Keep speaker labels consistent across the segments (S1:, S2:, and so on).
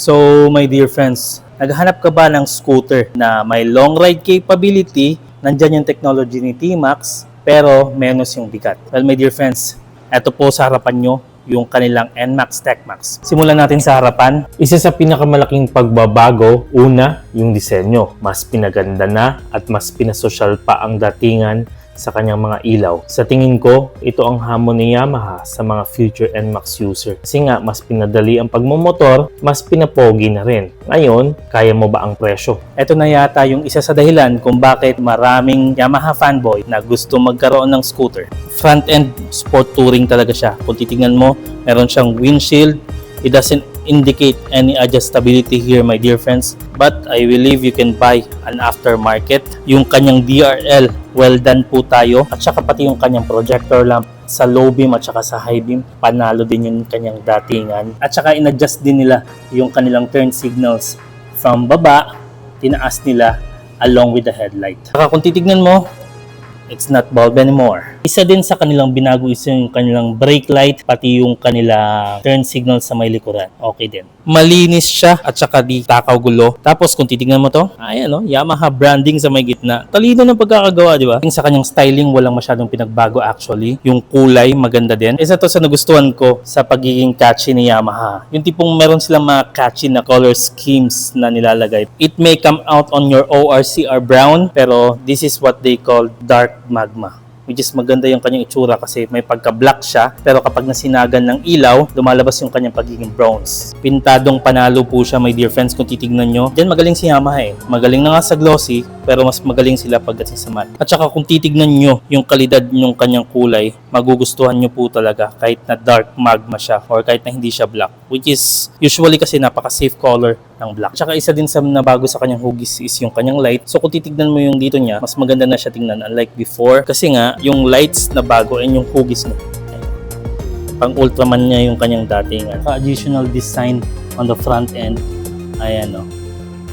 S1: So, my dear friends, naghahanap ka ba ng scooter na may long ride capability? Nandyan yung technology ni T-Max, pero menos yung bigat. Well, my dear friends, eto po sa harapan nyo, yung kanilang NMAX TechMax. Simulan natin sa harapan.
S2: Isa sa pinakamalaking pagbabago, una, yung disenyo. Mas pinaganda na at mas pinasosyal pa ang datingan sa kanyang mga ilaw. Sa tingin ko, ito ang hamon ni Yamaha sa mga future NMAX user. Kasi nga, mas pinadali ang pagmumotor, mas pinapogi na rin. Ngayon, kaya mo ba ang presyo?
S1: Ito na yata yung isa sa dahilan kung bakit maraming Yamaha fanboy na gusto magkaroon ng scooter. Front-end sport touring talaga siya. Kung titingnan mo, meron siyang windshield. It doesn't indicate any adjustability here, my dear friends. But I believe you can buy an aftermarket. Yung kanyang DRL, well done po tayo. At saka pati yung kanyang projector lamp sa low beam at saka sa high beam, panalo din yung kanyang datingan. At saka in-adjust din nila yung kanilang turn signals from baba, tinaas nila along with the headlight. Saka kung titignan mo, it's not bulb anymore. Isa din sa kanilang binago is yung kanilang brake light, pati yung kanilang turn signal sa may likuran. Okay din. Malinis siya at saka di takaw gulo. Tapos kung titingnan mo to, ayan o, Yamaha branding sa may gitna. Talino ng pagkakagawa, di ba? Sa kanyang styling, walang masyadong pinagbago actually. Yung kulay, maganda din. Isa to sa nagustuhan ko sa pagiging catchy ni Yamaha. Yung tipong meron silang mga catchy na color schemes na nilalagay. It may come out on your ORCR brown, pero this is what they call dark magma, which is maganda yung kanyang itsura kasi may pagka-black siya, pero kapag nasinagan ng ilaw, lumalabas yung kanyang pagiging bronze. Pintadong panalo po siya, my dear friends, kung titignan nyo. Diyan magaling si Yamaha eh. Magaling na nga sa glossy, pero mas magaling sila pagdating sa matte. At saka kung titignan nyo yung kalidad yung kanyang kulay, magugustuhan nyo po talaga kahit na dark magma siya or kahit na hindi siya black, which is usually kasi napaka-safe color ng black. Tsaka isa din sa nabago sa kanyang hugis is yung kanyang light. So kung titignan mo yung dito niya, mas maganda na siya tingnan unlike before. Kasi nga, yung lights na bago and yung hugis niya. Pang Ultraman niya yung kanyang dating. Additional design on the front end. Ayan o.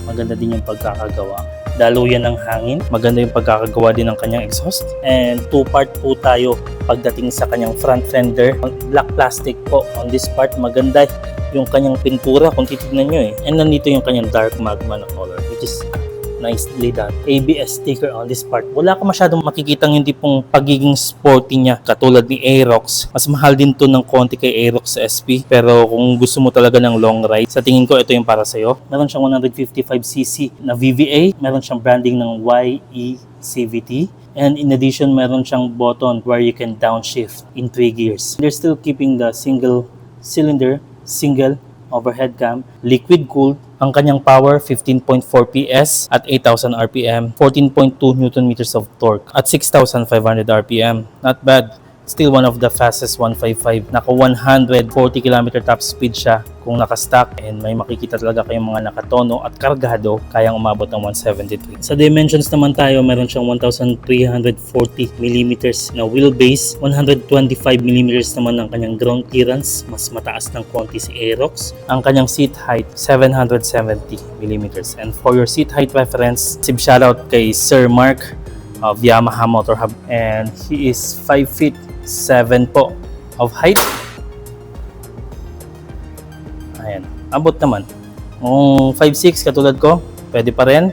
S1: Maganda din yung pagkakagawa. Daluyan ng hangin. Maganda yung pagkakagawa din ng kanyang exhaust. And two-part po tayo pagdating sa kanyang front fender. Black plastic po on this part. Maganda yung kanyang pintura kung titignan nyo eh. And nandito yung kanyang dark magma na color, which is nicely done. ABS sticker on this part. Wala ka masyadong makikitang yung tipong pagiging sporty niya katulad ni Aerox. Mas mahal din to ng konti kay Aerox sa SP. Pero kung gusto mo talaga ng long ride, sa tingin ko ito yung para sa'yo. Meron siyang 155cc na VVA. Meron siyang branding ng YE-CVT. And in addition, meron siyang button where you can downshift in 3 gears. They're still keeping the single cylinder, single overhead cam, liquid cooled. Ang kanyang power 15.4 PS at 8,000 RPM, 14.2 Newton meters of torque at 6,500 RPM. Not bad. Still one of the fastest 155. Naka 140 km top speed siya kung naka-stock, and may makikita talaga kayong mga nakatono at kargado kayang umabot ng 173. Sa dimensions naman tayo, meron siyang 1,340mm na wheelbase, 125mm naman ang kanyang ground clearance, mas mataas ng konti si Aerox. Ang kanyang seat height 770mm. And for your seat height reference, sib shoutout kay Sir Mark of Yamaha Motor Hub, and he is 5 feet 7 po of height. Ayan, abot naman. Kung 5'6" katulad ko, pwede pa rin.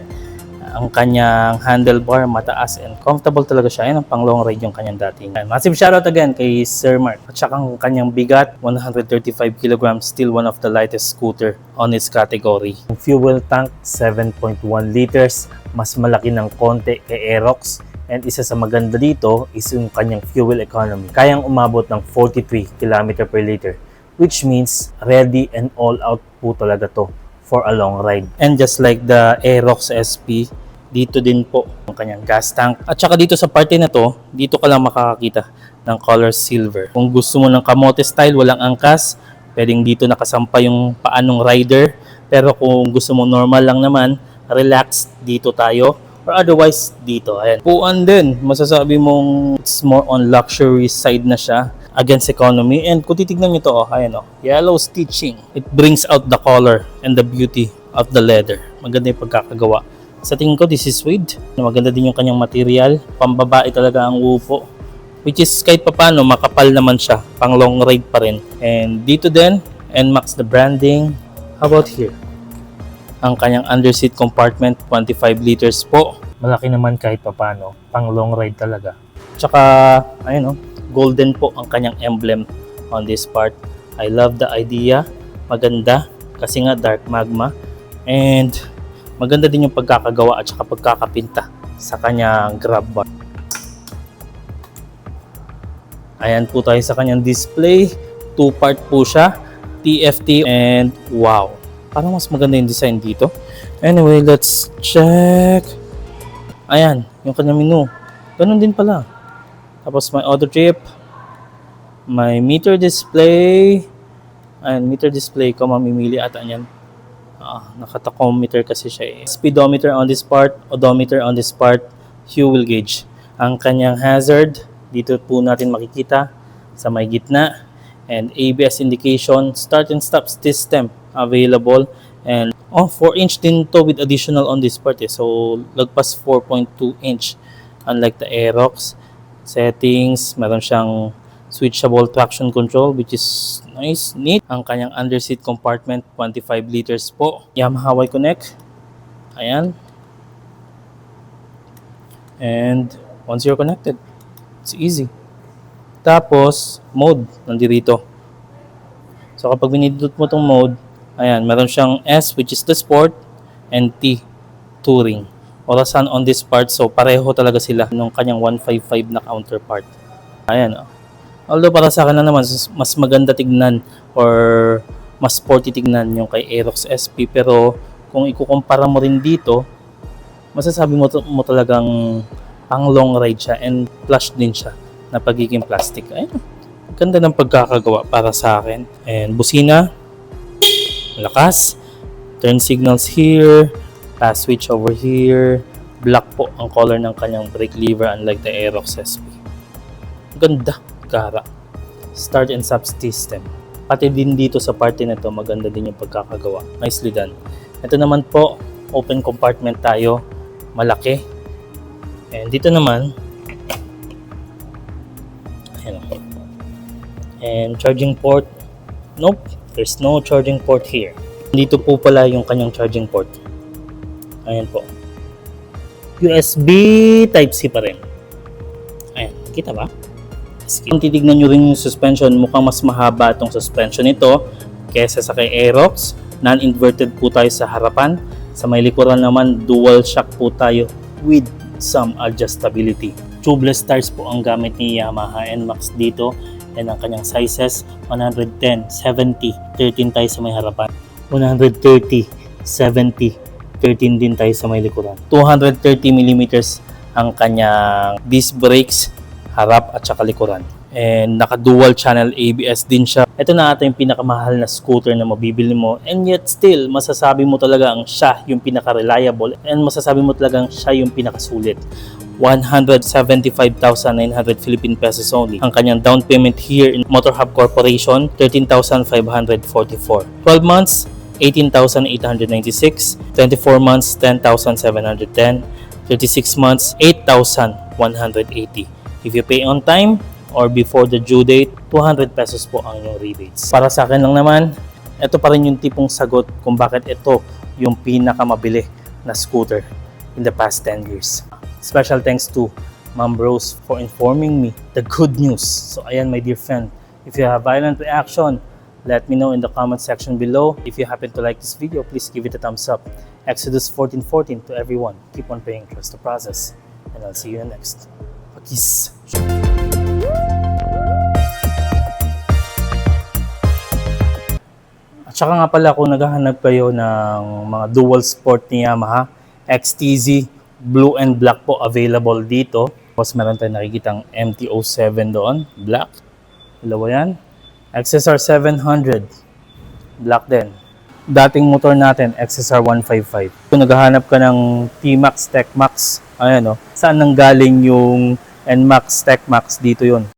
S1: Ang kanyang handlebar mataas and comfortable talaga siya. Ayan, ang pang long ride yung kanyang dating. Massive shoutout again kay Sir Mark. At saka ang kanyang bigat, 135 kg, still one of the lightest scooter on its category. Fuel tank, 7.1 liters. Mas malaki ng konti kay Aerox. And isa sa maganda dito is yung kanyang fuel economy. Kayang umabot ng 43 km per liter, which means ready and all out po talaga to for a long ride. And just like the Aerox SP, dito din po ang kanyang gas tank. At saka dito sa parte na to, dito ka lang makakakita ng color silver. Kung gusto mo ng kamote style, walang angkas, pwedeng dito nakasampa yung paanong rider. Pero kung gusto mo normal lang naman, relaxed, dito tayo. Or otherwise, dito. Ayan. Puan din. Masasabi mong it's more on luxury side na siya against economy. And kung titignan nyo to, ayan yellow stitching. It brings out the color and the beauty of the leather. Maganda yung pagkakagawa. Sa tingin ko, this is suede. Maganda din yung kanyang material. Pambabae talaga ang upo. Which is kahit papano, makapal naman siya. Pang long ride pa rin. And dito din, NMAX the branding. How about here? Ang kanyang underseat compartment, 25 liters po.
S2: Malaki naman kahit papano, pang long ride talaga.
S1: Tsaka, ayun golden po ang kanyang emblem on this part. I love the idea. Maganda kasi nga dark magma. And maganda din yung pagkakagawa at saka pagkakapinta sa kanyang grab bar. Ayan po tayo sa kanyang display. 2-part po siya. TFT and wow. Parang mas maganda yung design dito. Anyway, let's check. Ayan, yung kanyang menu. Ganun din pala. Tapos may auto trip. May meter display. Ayan, meter display ko mamimili ata yan. Nakatachometer kasi siya eh. Speedometer on this part, odometer on this part, fuel gauge. Ang kanyang hazard, dito po natin makikita sa may gitna. And ABS indication, start and stop system available. And 4-inch din to with additional on this part eh. So lagpas 4.2-inch unlike the Aerox. Settings, meron siyang switchable traction control which is nice, neat. Ang kanyang underseat compartment, 25 liters po. Yamaha Y-Connect. Ayan. And once you're connected, it's easy. Tapos, mode, nandito. So kapag binindot mo itong mode, ayan, meron siyang S which is the sport and T, touring. Orasan on this part, so pareho talaga sila nung kanyang 155 na counterpart. Ayan. Although para sa akin na naman, mas maganda tignan or mas sporty tignan yung kay Aerox SP. Pero kung ikukumpara mo rin dito, masasabi mo talagang pang long ride siya and plush din siya na pagiging plastic. Ayun, ganda ng pagkakagawa para sa akin. And busina, lakas, turn signals here, pass switch over here, black po ang color ng kanyang brake lever unlike the Aerox SP. Ganda, gara. Start and stop system. Pati din dito sa parte na to, maganda din yung pagkakagawa. Nicely done. Ito naman po, open compartment tayo, malaki. And dito naman, and charging port, nope, there's no charging port here. Dito po pala yung kanyang charging port. Ayan po. USB Type-C pa rin. Ayan, kita ba? Kung titignan nyo rin yung suspension, mukhang mas mahaba itong suspension nito kesa sa kay Aerox. Non-inverted po tayo sa harapan. Sa may likuran naman, dual shock po tayo with some adjustability. Tubeless tires po ang gamit ni Yamaha NMAX dito. And ang kanyang sizes, 110, 70, 13 tayo sa may harapan. 130, 70, 13 din tayo sa may likuran. 230mm ang kanyang disc brakes, harap at saka likuran. And naka-dual channel ABS din siya. Ito na ata yung pinakamahal na scooter na mabibili mo. And yet still, masasabi mo talaga ang siya yung pinaka-reliable. And masasabi mo talagang siya yung pinakasulit. 175,900 Philippine pesos only. Ang kanyang down payment here in Motor Hub Corporation, 13,544. 12 months, 18,896. 24 months, 10,710. 36 months, 8,180. If you pay on time or before the due date, 200 pesos po ang inyong rebates. Para sa akin lang naman, ito pa rin yung tipong sagot kung bakit ito yung pinakamabili na scooter in the past 10 years. Special thanks to Ma'am Rose for informing me the good news. So ayan my dear friend, if you have violent reaction, let me know in the comment section below. If you happen to like this video, please give it a thumbs up. Exodus 14:14 to everyone. Keep on praying, trust the process. And I'll see you in the next. Peace. At saka nga pala kung naghahanap kayo ng mga dual sport ni Yamaha, XTZ, blue and black po available dito. Tapos meron tayong nakikitang MT-07 doon, black. Dalawa yan. XSR 700, black din. Dating motor natin, XSR 155. Kung naghahanap ka ng T-Max, Tech Max, ayan o, saan nanggaling yung NMAX, Tech Max, dito yun.